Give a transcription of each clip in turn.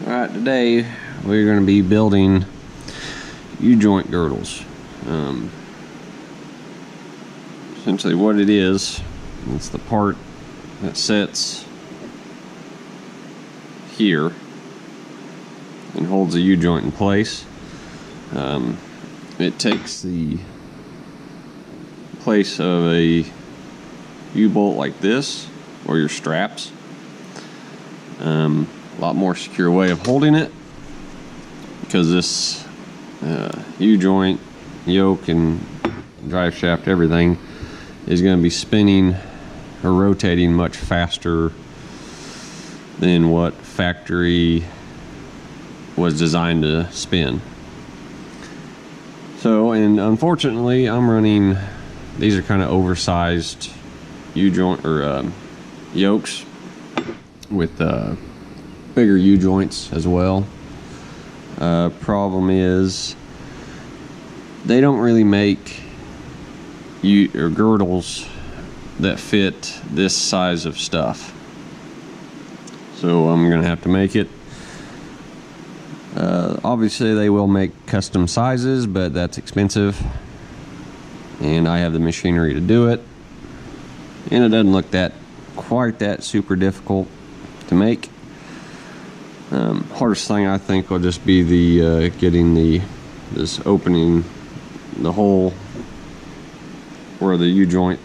Alright, today we're going to be building U-joint girdles. Essentially what it is, it's the part that sits here and holds the U-joint in place. It takes the place of a U-bolt like this, or your straps. A lot more secure way of holding it, because this U-joint, yoke, and drive shaft, everything is going to be spinning or rotating much faster than what factory was designed to spin. So, and unfortunately, I'm running, these are kind of oversized U-joint or yokes with bigger U-joints as well. Problem is, they don't really make girdles that fit this size of stuff. So I'm gonna have to make it. Obviously they will make custom sizes, but that's expensive, and I have the machinery to do it, and it doesn't look quite that super difficult to make. Hardest thing I think will just be the getting this opening the hole where the U-joint,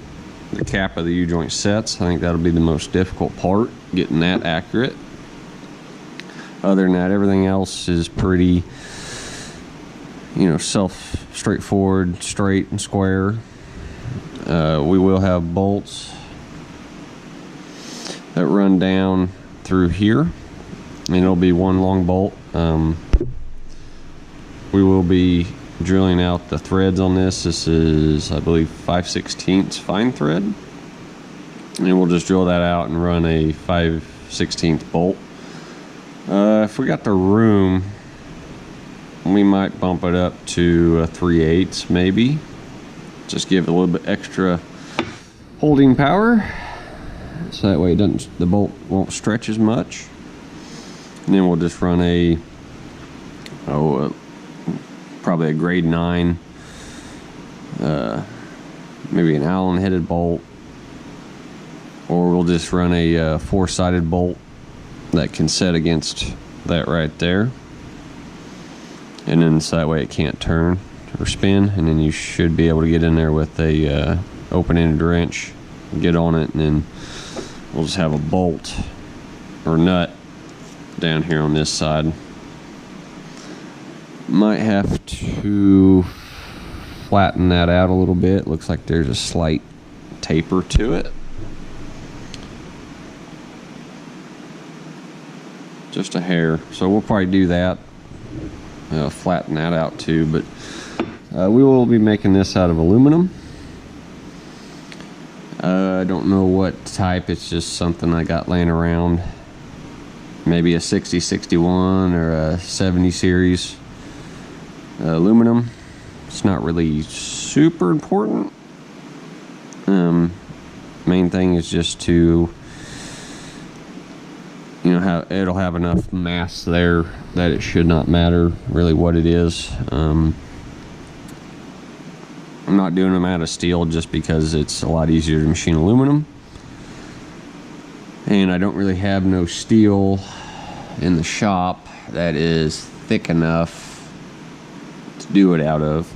the cap of the U-joint sets. I think that'll be the most difficult part, getting that accurate. Other than that, everything else is pretty, straightforward, straight and square. We will have bolts that run down through here, and it'll be one long bolt. We will be drilling out the threads on this. This is, I believe, 5/16 fine thread, and we'll just drill that out and run a 5/16 bolt. If we got the room, we might bump it up to a 3/8 maybe. Just give it a little bit extra holding power, so that way the bolt won't stretch as much. And then we'll just run probably a grade 9, maybe an Allen headed bolt, or we'll just run a 4-sided bolt that can set against that right there, and then so that way it can't turn or spin, and then you should be able to get in there with a open-ended wrench, get on it, and then we'll just have a bolt or nut down here on this side. Might have to flatten that out a little bit. Looks like there's a slight taper to it. Just a hair. So we'll probably do that. Flatten that out too. But we will be making this out of aluminum. I don't know what type. It's just something I got laying around. Maybe a 6061 or a 70 series aluminum. It's not really super important. Main thing is just to, it'll have enough mass there that it should not matter really what it is. I'm not doing them out of steel just because it's a lot easier to machine aluminum, and I don't really have no steel in the shop that is thick enough to do it out of.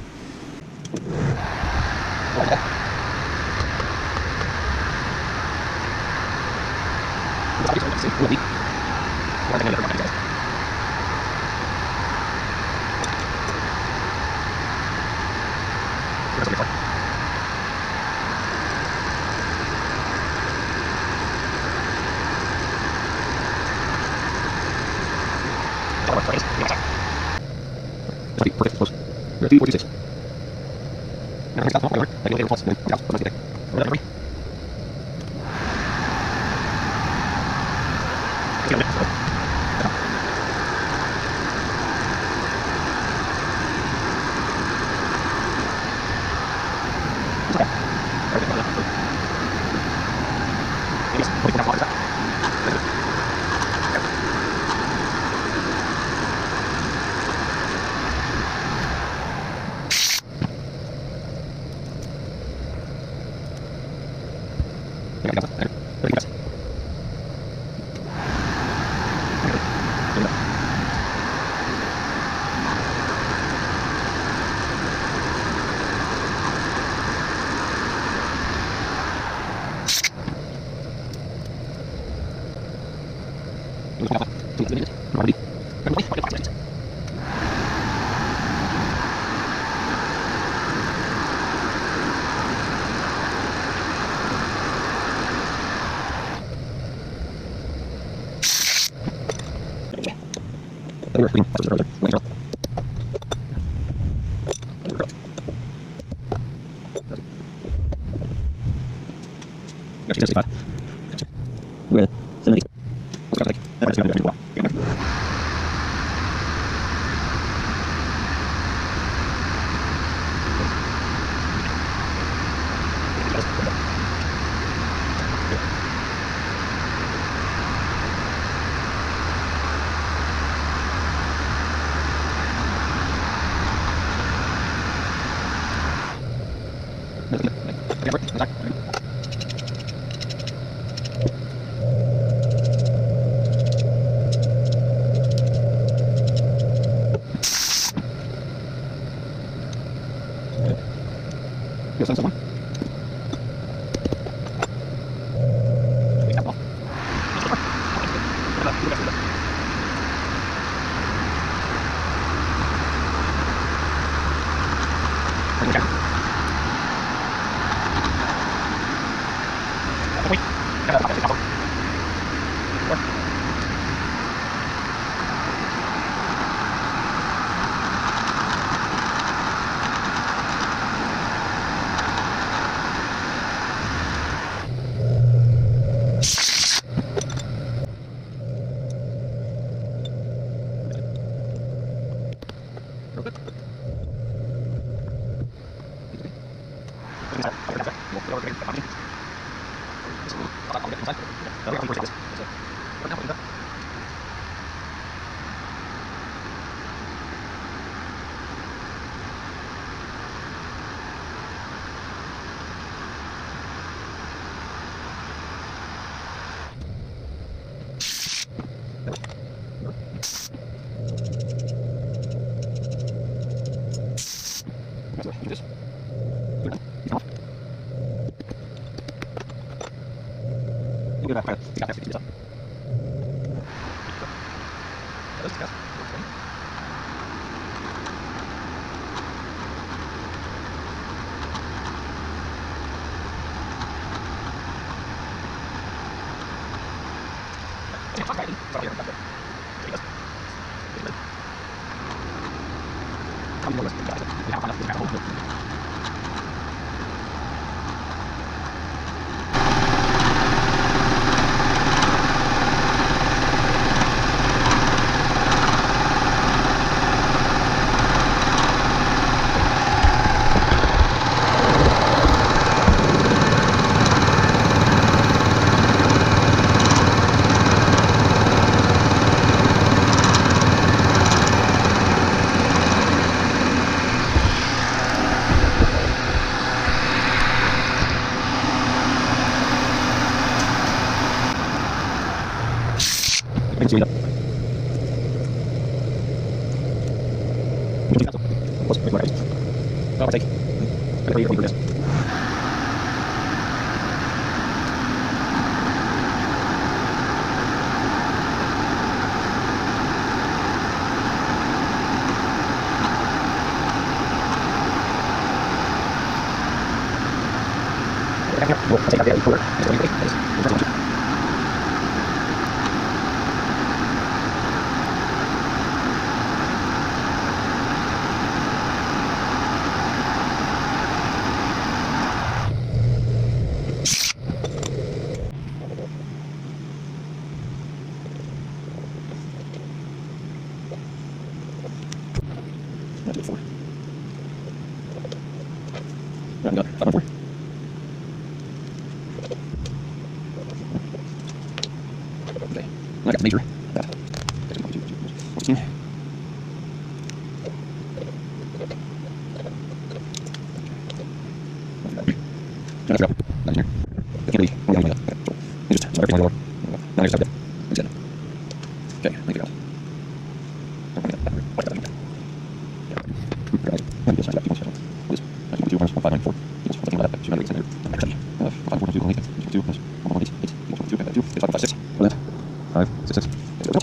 5, 6, 6.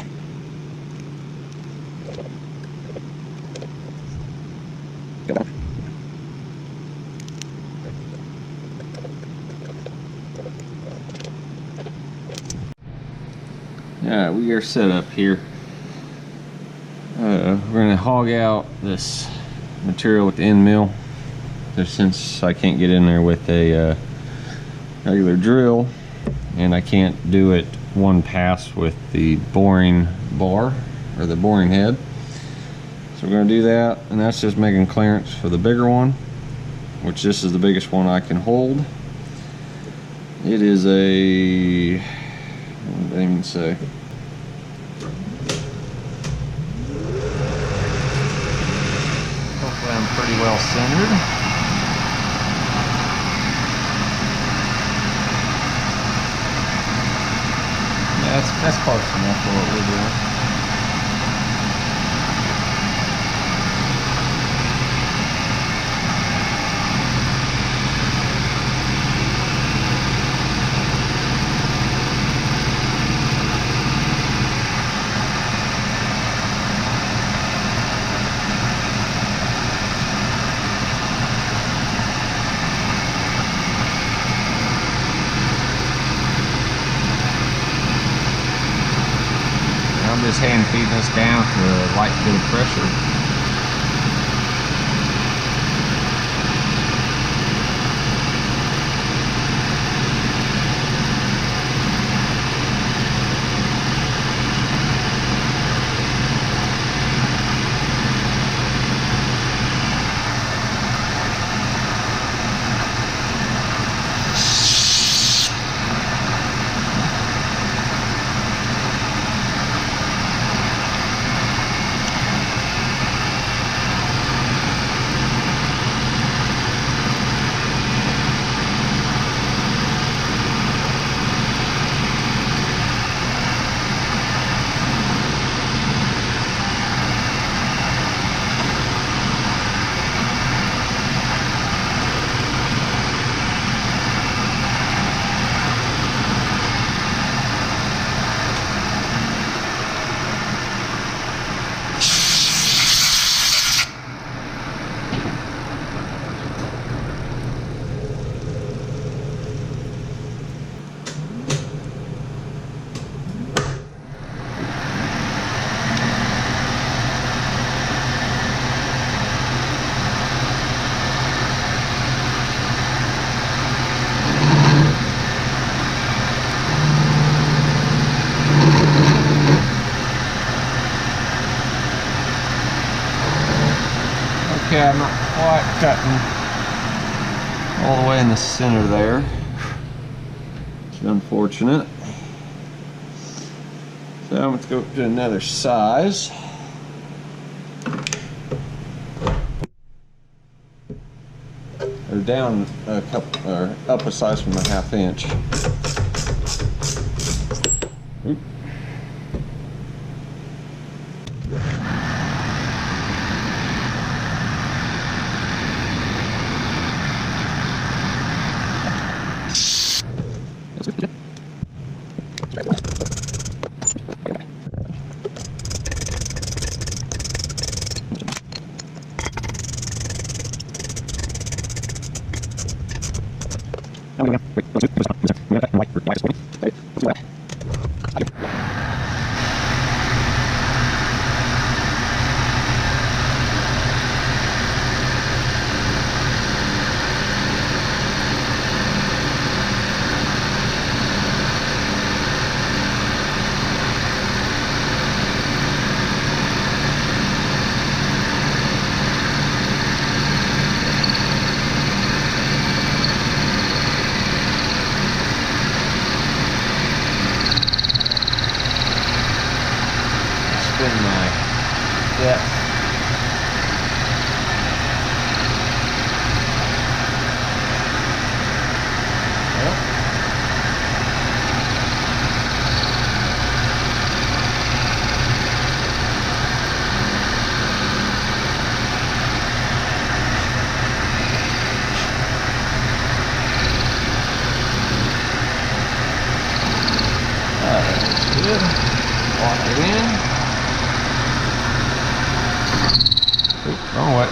we are set up here. We're gonna hog out this material with the end mill, just since I can't get in there with a regular drill, and I can't do it one pass with the boring bar or the boring head. So we're gonna do that, and that's just making clearance for the bigger one, which this is the biggest one I can hold. It is a, what did I even say? Hopefully I'm pretty well centered. Yeah, that's close enough for what we're doing. I'm just hand feeding this down to a light bit of pressure. Okay, I'm not quite cutting all the way in the center there. It's unfortunate. So I'm going to go up to another size. Or down a couple, or up a size from a 1/2 inch. Oop. Spin my depth. Good. Lock it in. Oops, wrong way.